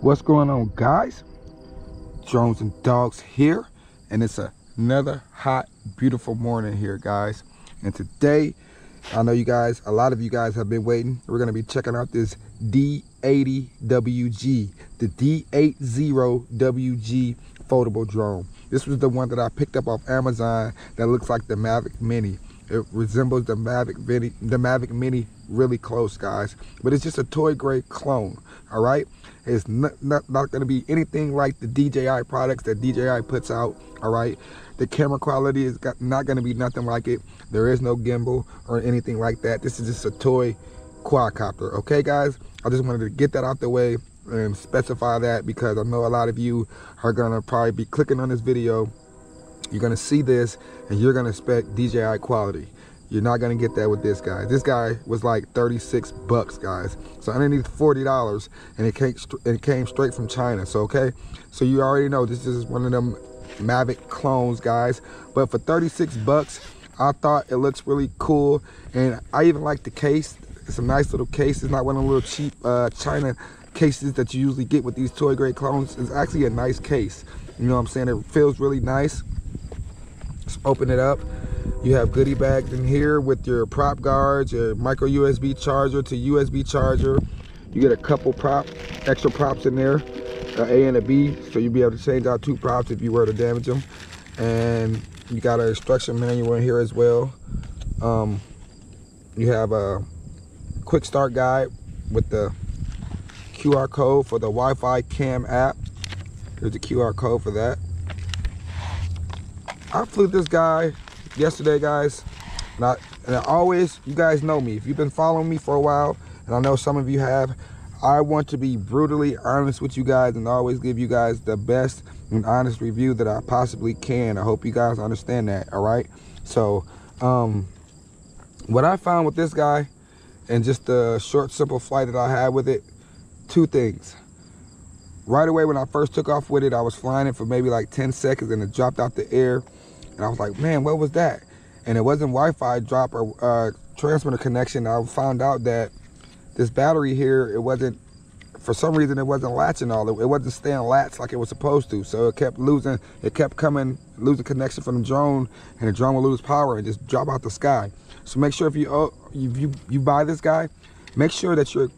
What's going on, guys? Drones and Dogs here, and it's another hot, beautiful morning here, guys. And today, I know you guys, a lot of you guys have been waiting. We're gonna be checking out this D80WG, the D80WG foldable drone. This was the one that I picked up off Amazon that looks like the Mavic Mini. It resembles the Mavic Mini really close, guys, but it's just a toy grade clone. All right, it's not going to be anything like the DJI products that DJI puts out. All right, the camera quality is not going to be nothing like it. There is no gimbal or anything like that. This is just a toy quadcopter. Okay, guys, I just wanted to get that out the way and specify that, because I know a lot of you are going to probably be clicking on this video. You're going to see this and you're going to expect DJI quality. You're not going to get that with this guy. This guy was like 36 bucks, guys. So underneath $40, and it came straight from China. So, okay, so you already know this is one of them Mavic clones, guys. But for 36 bucks, I thought it looks really cool. And I even like the case. It's a nice little case. It's not one of the little cheap China cases that you usually get with these toy grade clones. It's actually a nice case. You know what I'm saying? It feels really nice. Let's open it up. You have goodie bags in here with your prop guards, your micro USB charger to USB charger. You get a couple extra props in there, an A and a B, so you'll be able to change out 2 props if you were to damage them. And you got an instruction manual in here as well. You have a quick start guide with the QR code for the Wi-Fi cam app. There's the QR code for that. I flew this guy yesterday, guys, and I always, you guys know me, if you've been following me for a while, and I know some of you have, I want to be brutally honest with you guys and always give you guys the best and honest review that I possibly can. I hope you guys understand that. All right, so what I found with this guy and just the short simple flight that I had with it, 2 things. Right away when I first took off with it, I was flying it for maybe like 10 seconds and it dropped out the air. And I was like, man, what was that? And it wasn't Wi-Fi drop or transmitter connection. I found out that this battery here, it wasn't, for some reason, it wasn't latching all. It wasn't staying latched like it was supposed to. So it kept losing connection from the drone, and the drone will lose power and just drop out the sky. So make sure if you buy this guy, make sure that you're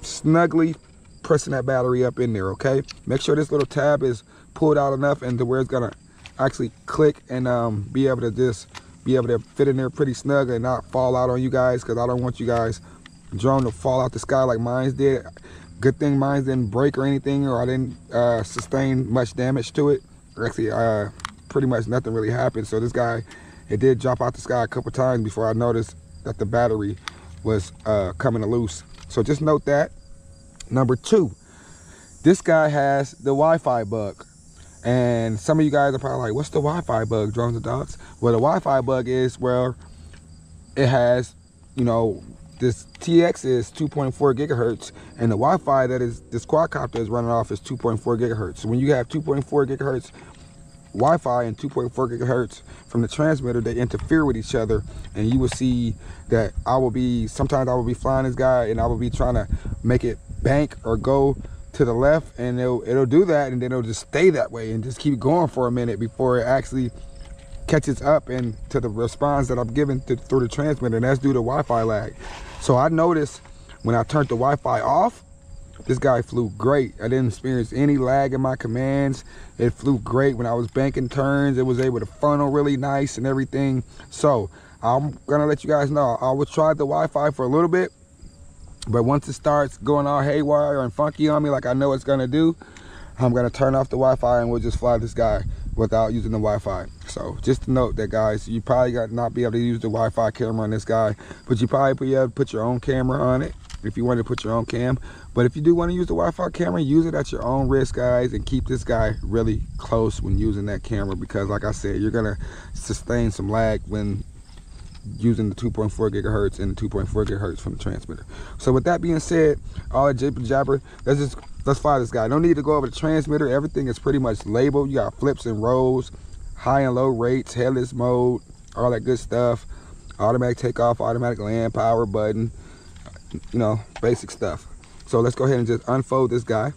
snugly pressing that battery up in there, okay? Make sure this little tab is pulled out enough and to where it's gonna actually click and be able to fit in there pretty snug and not fall out on you guys, because I don't want you guys drone to fall out the sky like mine did. Good thing mine didn't break or anything, or I didn't sustain much damage to it. Actually, pretty much nothing really happened. So this guy, it did drop out the sky a couple times before I noticed that the battery was coming loose. So just note that. Number 2, this guy has the Wi-Fi bug. And some of you guys are probably like, what's the Wi-Fi bug, Drones and Dogs? Well, the Wi-Fi bug is where it has, you know, this TX is 2.4 gigahertz, and the Wi-Fi that is this quadcopter is running off is 2.4 gigahertz. So when you have 2.4 gigahertz Wi-Fi and 2.4 gigahertz from the transmitter, they interfere with each other, and you will see that sometimes I will be flying this guy and I will be trying to make it bank or go to the left, and it'll do that, and then it'll just stay that way and just keep going for a minute before it actually catches up and to the response that I'm giving through the transmitter, and that's due to Wi-Fi lag. So I noticed when I turned the Wi-Fi off, this guy flew great. I didn't experience any lag in my commands. It flew great. When I was banking turns, it was able to funnel really nice and everything. So I'm gonna let you guys know, I will try the Wi-Fi for a little bit, but once it starts going all haywire and funky on me like I know it's gonna do, I'm gonna turn off the Wi-Fi and we'll just fly this guy without using the Wi-Fi. So just to note that, guys, you probably not be able to use the Wi-Fi camera on this guy, but you probably be able to put your own camera on it if you want to put your own cam. But if you do want to use the Wi-Fi camera, use it at your own risk, guys, and keep this guy really close when using that camera, because like I said, you're gonna sustain some lag when using the 2.4 gigahertz and the 2.4 gigahertz from the transmitter. So with that being said, all that jibber jabber, let's fly this guy. No need to go over the transmitter. Everything is pretty much labeled. You got flips and rolls, high and low rates, headless mode, all that good stuff. Automatic takeoff, automatic land, power button, you know, basic stuff. So let's go ahead and just unfold this guy.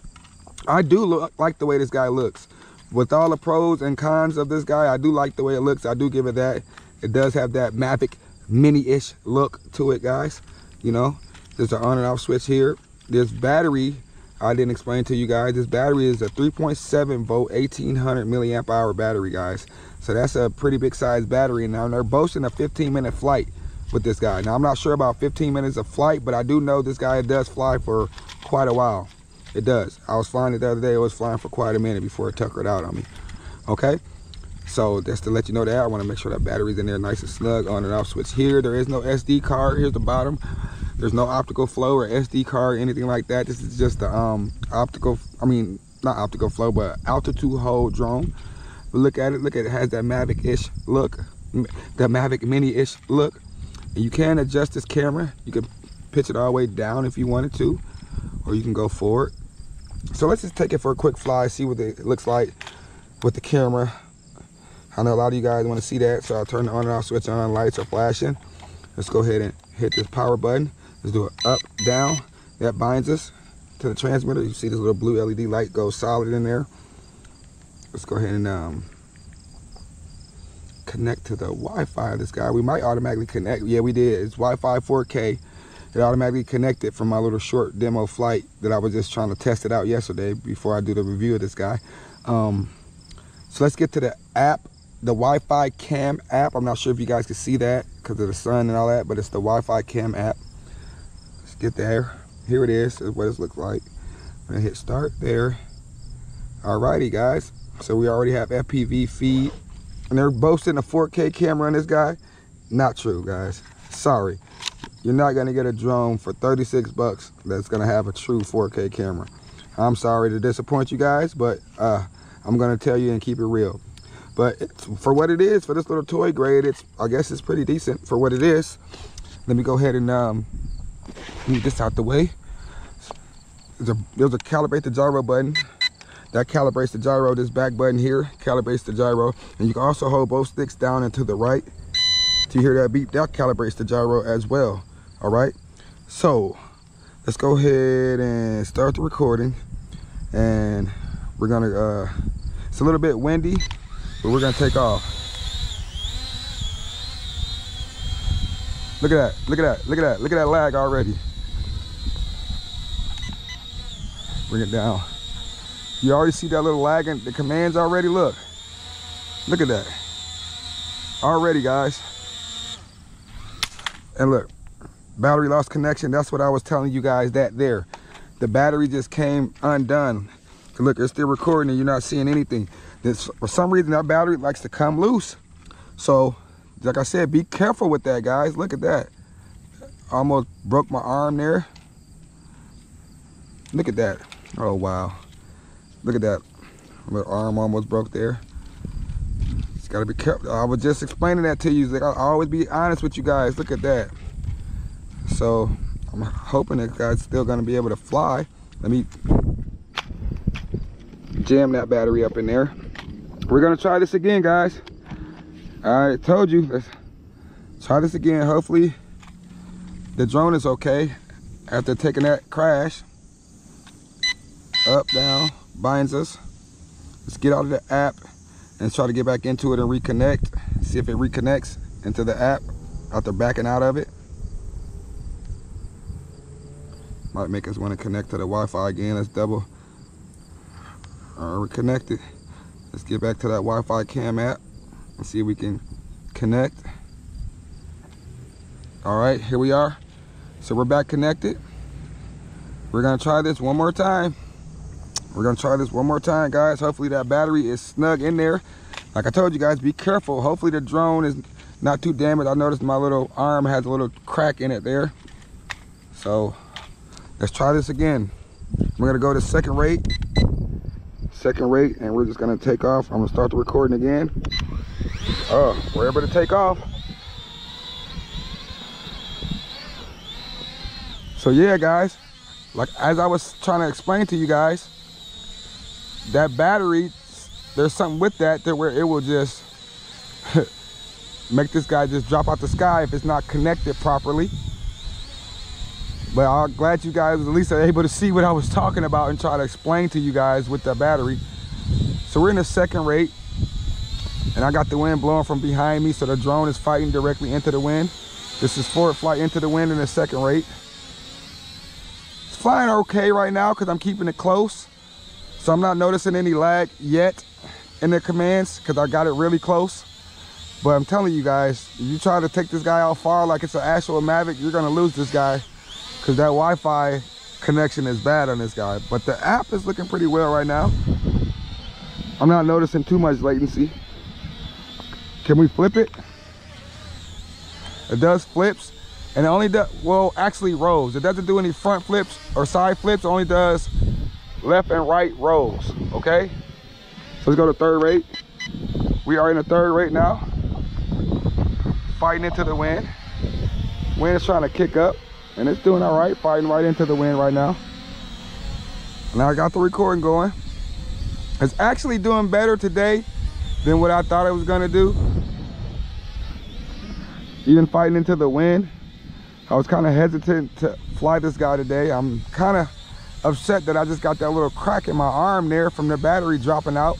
I do like the way this guy looks. With all the pros and cons of this guy, I do like the way it looks. I do give it that. It does have that Mavic mini-ish look to it, guys. You know, there's an on and off switch here. This battery, I didn't explain to you guys. This battery is a 3.7 volt, 1800 milliamp hour battery, guys. So that's a pretty big size battery. Now they're boasting a 15-minute flight with this guy. Now I'm not sure about 15 minutes of flight, but I do know this guy does fly for quite a while. It does. I was flying it the other day. It was flying for quite a minute before it tuckered out on me. Okay, so just to let you know that, I want to make sure that battery's in there nice and snug. On and off switch here. There is no SD card. Here's the bottom. There's no optical flow or SD card or anything like that. This is just the optical, I mean, not optical flow, but altitude hold drone. But look at it. Look at it. It has that Mavic-ish look, that Mavic mini-ish look. And you can adjust this camera. You can pitch it all the way down if you wanted to, or you can go forward. So let's just take it for a quick fly, see what it looks like with the camera. I know a lot of you guys want to see that, so I'll turn the on and off switch on. Lights are flashing. Let's go ahead and hit this power button. Let's do it up, down. That binds us to the transmitter. You see this little blue LED light goes solid in there. Let's go ahead and connect to the Wi-Fi of this guy. We might automatically connect. Yeah, we did. It's Wi-Fi 4K. It automatically connected from my little short demo flight that I was just trying to test it out yesterday before I do the review of this guy. So let's get to the app, the Wi-Fi cam app. I'm not sure if you guys can see that because of the sun and all that, but it's the Wi-Fi cam app. Let's get there. Here it is. This is what it looks like. I'm gonna hit start there. Alrighty, guys. So we already have FPV feed, and they're boasting a 4K camera on this guy. Not true, guys. Sorry. You're not gonna get a drone for 36 bucks that's gonna have a true 4K camera. I'm sorry to disappoint you guys, but I'm gonna tell you and keep it real. But for what it is, for this little toy grade, I guess it's pretty decent for what it is. Let me go ahead and move this out the way. There's a calibrate the gyro button. That calibrates the gyro. This back button here calibrates the gyro. And you can also hold both sticks down and to the right. To hear that beep, that calibrates the gyro as well. All right, so let's go ahead and start the recording. And we're gonna, it's a little bit windy, but we're gonna take off. Look at that, look at that, look at that, look at that lag already. Bring it down. You already see that little lag in the commands already. Look at that already, guys. And look, battery lost connection. That's what I was telling you guys, that there. The battery just came undone. Look, it's still recording and you're not seeing anything. For some reason, that battery likes to come loose. So, like I said, be careful with that, guys. Look at that. Almost broke my arm there. Look at that. Oh, wow. Look at that. My arm almost broke there. Just gotta be careful. I was just explaining that to you. Like, I'll always be honest with you guys. Look at that. So I'm hoping that guy's still gonna be able to fly. Let me jam that battery up in there. We're gonna try this again, guys. I told you, let's try this again. Hopefully the drone is okay after taking that crash. Up, down, binds us. Let's get out of the app and try to get back into it and reconnect. See if it reconnects into the app after backing out of it. Might make us want to connect to the Wi-Fi again. Let's double. We're connected. Let's get back to that Wi-Fi cam app and see if we can connect. All right, here we are. So we're back connected. We're gonna try this one more time. We're gonna try this one more time, guys. Hopefully that battery is snug in there. Like I told you guys, be careful. Hopefully the drone is not too damaged. I noticed my little arm has a little crack in it there. So let's try this again. We're gonna go to second rate, and we're just gonna take off. I'm gonna start the recording again. Oh, we're able to take off. So yeah, guys, like as I was trying to explain to you guys, that battery, there's something with that where it will just make this guy just drop out the sky if it's not connected properly. But I'm glad you guys at least are able to see what I was talking about and try to explain to you guys with the battery. So we're in the second rate, and I got the wind blowing from behind me, so the drone is fighting directly into the wind. This is forward flight into the wind in the second rate. It's flying okay right now because I'm keeping it close. So I'm not noticing any lag yet in the commands because I got it really close. But I'm telling you guys, if you try to take this guy out far like it's an actual Mavic, you're gonna lose this guy because that Wi-Fi connection is bad on this guy. But the app is looking pretty well right now. I'm not noticing too much latency. Can we flip it? It does flips, and it only does, well, actually rows. It doesn't do any front flips or side flips. It only does left and right rows, okay? So let's go to third rate. We are in the third rate now. Fighting into the wind. Wind is trying to kick up, and it's doing all right, fighting right into the wind right now. Now I got the recording going. It's actually doing better today than what I thought it was gonna do. Even fighting into the wind, I was kind of hesitant to fly this guy today. I'm kind of upset that I just got that little crack in my arm there from the battery dropping out.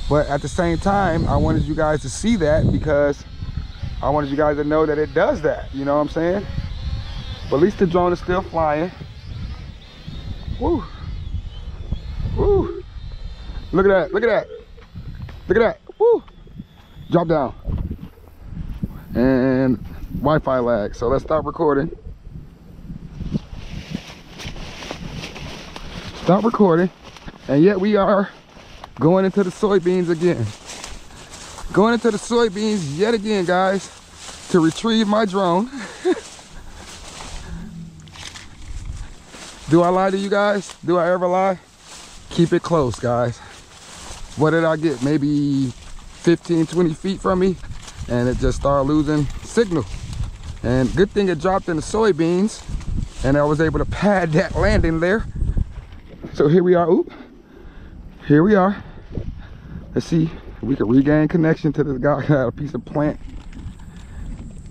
But at the same time, I wanted you guys to see that because I wanted you guys to know that it does that, you know what I'm saying? But at least the drone is still flying. Woo. Woo. Look at that, look at that. Look at that, woo. Drop down. And Wi-Fi lag. So let's stop recording. Stop recording. And yet we are going into the soybeans again. Going into the soybeans yet again, guys, to retrieve my drone. Do I lie to you guys? Do I ever lie? Keep it close, guys. What did I get? Maybe 15, 20 feet from me, and it just started losing signal. And good thing it dropped in the soybeans, and I was able to pad that landing there. So here we are. Oop. Here we are. Let's see if we can regain connection to this guy. I got a piece of plant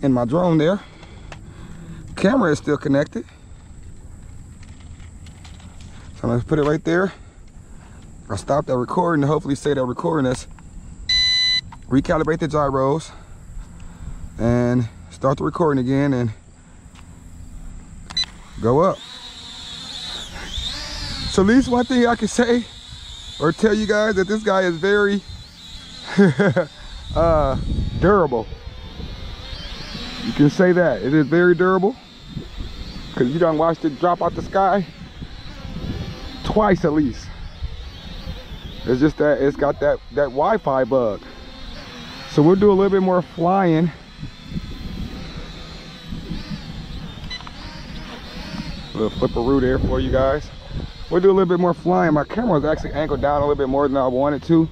in my drone there. Camera is still connected. So let's put it right there. I'll stop that recording to hopefully say that recording is. Recalibrate the gyros and start the recording again and go up. So at least one thing I can say or tell you guys that this guy is very durable. You can say that it is very durable because you done watched it drop out the sky twice at least. It's just that it's got that Wi-Fi bug. So we'll do a little bit more flying. A little flipperoo there for you guys. We'll do a little bit more flying. My camera is actually angled down a little bit more than I wanted to.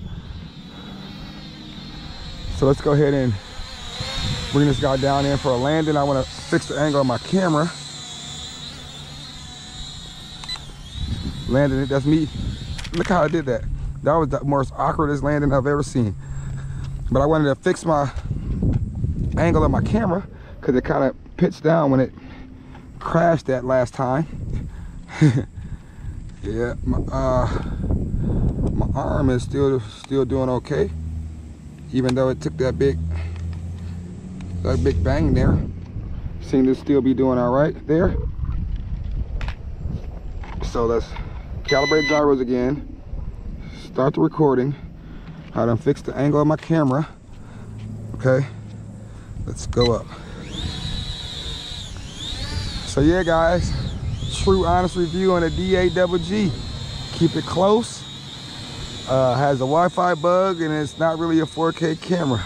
So let's go ahead and bring this guy down in for a landing. I want to fix the angle of my camera. Landing it, that's me. Look how I did that. That was the most awkwardest landing I've ever seen. But I wanted to fix my angle of my camera because it kind of pitched down when it crashed that last time. Yeah, my arm is still doing okay, even though it took that big bang there. Seems to still be doing all right there. So let's calibrate gyros again. Start the recording. I done fixed the angle of my camera. Okay, let's go up. So yeah, guys, true honest review on a D80WG. Keep it close. Has a Wi-Fi bug and it's not really a 4K camera.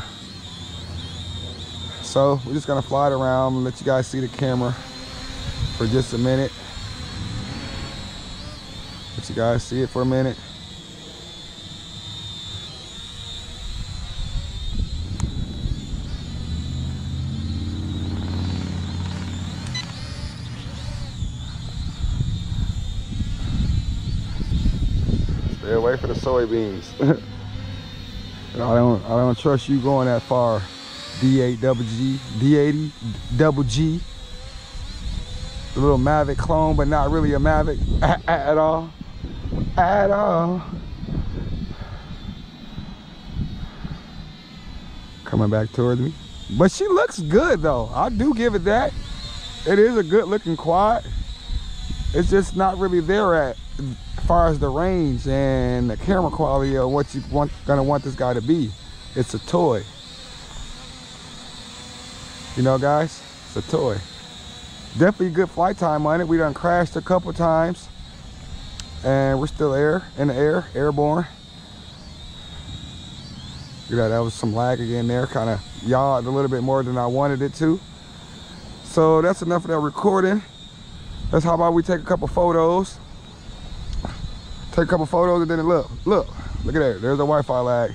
So we're just gonna fly it around and let you guys see the camera for just a minute. Let you guys see it for a minute. Stay away from the soybeans. I don't trust you going that far. D80WG. The little Mavic clone, but not really a Mavic at all. At all. Coming back towards me. But she looks good though. I do give it that. It is a good looking quad. It's just not really there as far as the range and the camera quality of what you gonna want this guy to be. It's a toy. You know, guys, it's a toy. Definitely good flight time on it. We done crashed a couple times and we're still in the air, airborne. You know, that was some lag again there, kind of yawed a little bit more than I wanted it to. So that's enough of that recording. Let's how about we take a couple photos. Take a couple photos and then look at that. There's a Wi-Fi lag.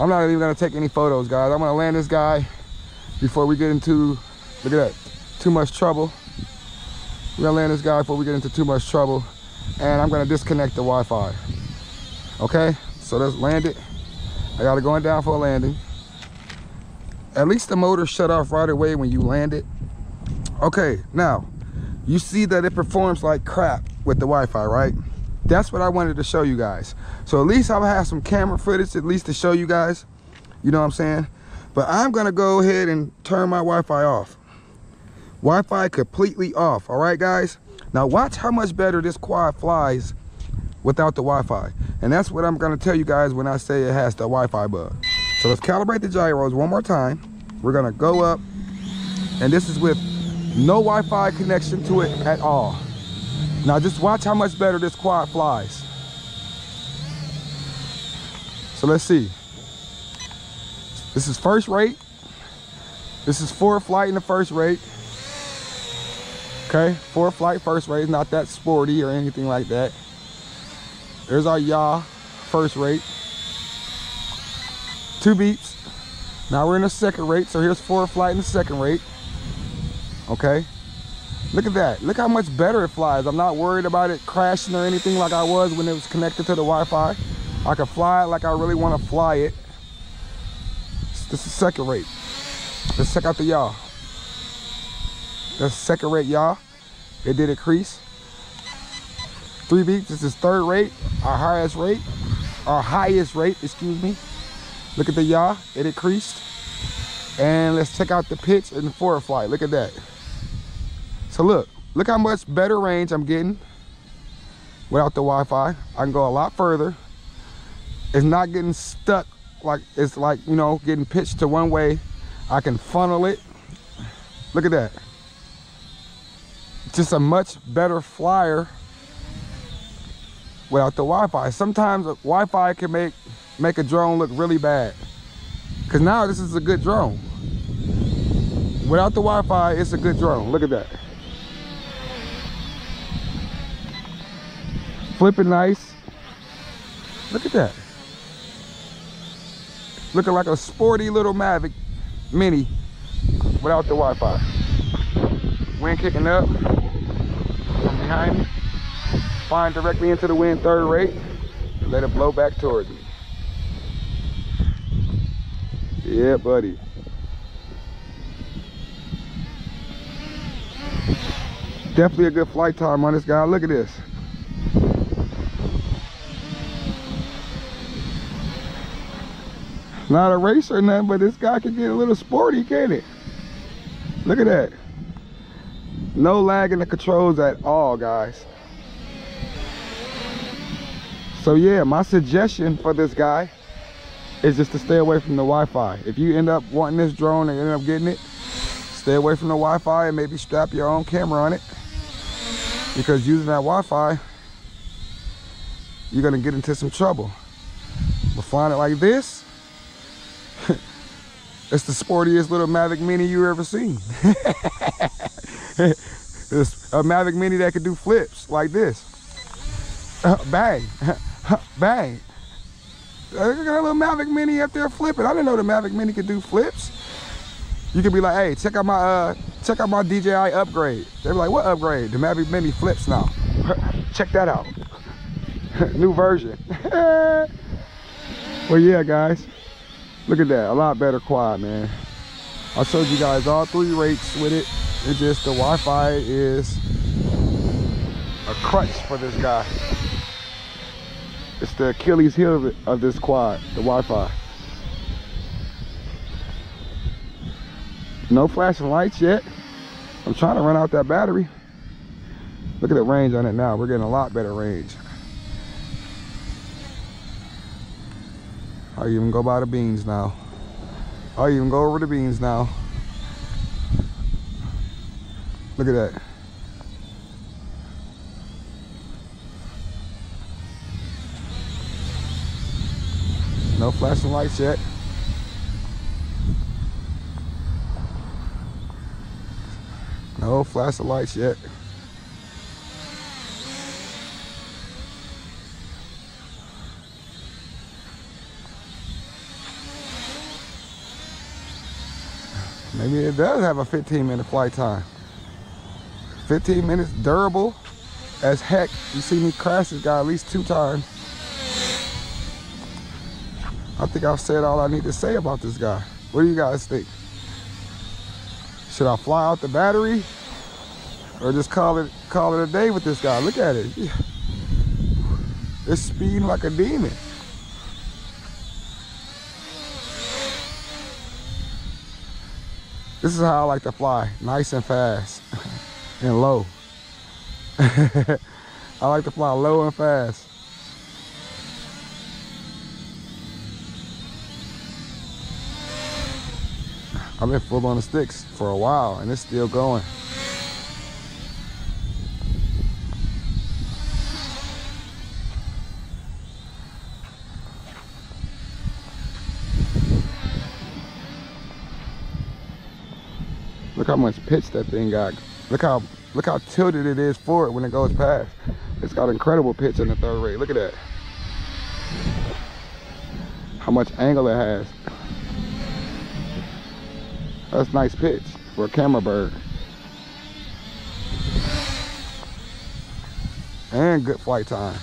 I'm not even gonna take any photos, guys. I'm gonna land this guy before we get into, look at that, too much trouble. We're gonna land this guy before we get into too much trouble. And I'm gonna disconnect the Wi-Fi. Okay? So let's land it. I got it going down for a landing. At least the motor shut off right away when you land it. Okay, now, you see that it performs like crap with the Wi-Fi, right? That's what I wanted to show you guys. So at least I'll have some camera footage at least to show you guys. You know what I'm saying? But I'm gonna go ahead and turn my Wi-Fi off. Wi-Fi completely off, all right, guys? Now watch how much better this quad flies without the Wi-Fi. And that's what I'm gonna tell you guys when I say it has the Wi-Fi bug. So let's calibrate the gyros one more time. We're gonna go up, and this is with no Wi-Fi connection to it at all. Now just watch how much better this quad flies. So let's see. This is first rate. This is forward flight in the first rate. Okay, forward flight first rate is not that sporty or anything like that. There's our yaw, first rate. 2 beeps. Now we're in the second rate, so here's forward flight in the second rate. Okay, look at that. Look how much better it flies. I'm not worried about it crashing or anything like I was when it was connected to the Wi-Fi. I can fly it like I really want to fly it. This is second rate. Let's check out the yaw. That's second rate yaw. It did increase. 3 beeps. This is third rate, our highest rate, excuse me. Look at the yaw, it increased. And let's check out the pitch and the forward flight. Look at that. So look how much better range I'm getting without the Wi-Fi. I can go a lot further. It's not getting stuck like it's like, you know, getting pitched to one way. I can funnel it. Look at that. Just a much better flyer without the Wi-Fi. Sometimes Wi-Fi can make a drone look really bad. Cause now this is a good drone. Without the Wi-Fi, it's a good drone. Look at that. Flipping nice. Look at that. Looking like a sporty little Mavic Mini without the Wi-Fi. Wind kicking up from behind me. Flying directly into the wind, third rate. Let it blow back towards me. Yeah, buddy. Definitely a good flight time on this guy. Look at this. Not a racer or nothing, but this guy can get a little sporty, can't it? Look at that. No lag in the controls at all, guys. So yeah, my suggestion for this guy is just to stay away from the Wi-Fi. If you end up wanting this drone and end up getting it, stay away from the Wi-Fi and maybe strap your own camera on it. Because using that Wi-Fi, you're gonna get into some trouble. But flying it like this, it's the sportiest little Mavic Mini you ever seen. It's a Mavic Mini that could do flips like this. Bang, bang. Look at that little Mavic Mini up there flipping. I didn't know the Mavic Mini could do flips. You could be like, hey, check out my DJI upgrade. They're like, what upgrade? The Mavic Mini flips now. Check that out. New version. Well, yeah, guys. Look at that. A lot better quad, man. I showed you guys all 3 rates with it. It's just the Wi-Fi is a crutch for this guy. It's the Achilles heel of this quad, the Wi-Fi. No flashing lights yet. I'm trying to run out that battery. Look at the range on it now. We're getting a lot better range. I even go by the beans now. I even go over the beans now. Look at that. No flashing lights yet. No flashing lights yet. Maybe it does have a 15-minute flight time. 15 minutes, durable as heck. You see me crash this guy at least 2 times. I think I've said all I need to say about this guy. What do you guys think? Should I fly out the battery or just call it a day with this guy? Look at it. It's speeding like a demon. This is how I like to fly, nice and fast and low. I like to fly low and fast. I've been full on the sticks for a while and it's still going. Look how much pitch that thing got. Look how tilted it is forward when it goes past. It's got incredible pitch in the third rate. Look at that. How much angle it has. That's nice pitch for a camera bird. And good flight time.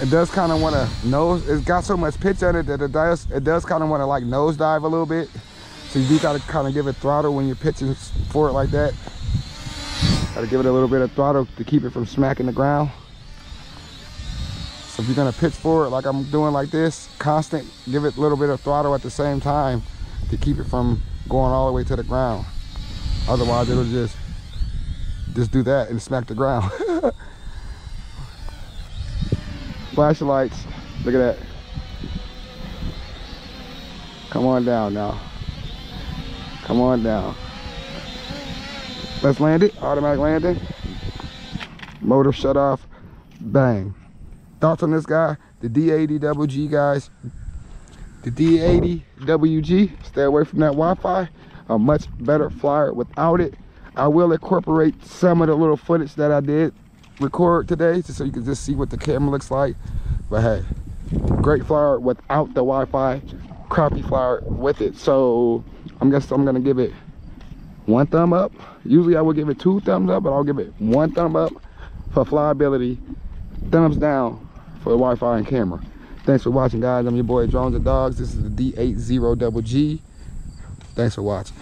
It does kind of want to nose. It's got so much pitch on it that it does kind of want to like nosedive a little bit. So you do got to kind of give it throttle when you're pitching for it like that. Got to give it a little bit of throttle to keep it from smacking the ground. So if you're gonna pitch forward like I'm doing like this, constant, give it a little bit of throttle at the same time to keep it from going all the way to the ground. Otherwise it'll just do that and smack the ground. Flashing lights, look at that. Come on down now. Come on down. Let's land it, automatic landing. Motor shut off, bang. Thoughts on this guy? The D80WG, guys. The D80WG. Stay away from that Wi-Fi. A much better flyer without it. I will incorporate some of the little footage that I did record today, just so you can just see what the camera looks like. But hey, great flyer without the Wi-Fi. Crappy flyer with it. So I'm gonna give it 1 thumb up. Usually I would give it 2 thumbs up, but I'll give it 1 thumb up for flyability. Thumbs down for the Wi-Fi and camera. Thanks for watching, guys. I'm your boy Drones and Dogs. This is the D80WG. Thanks for watching.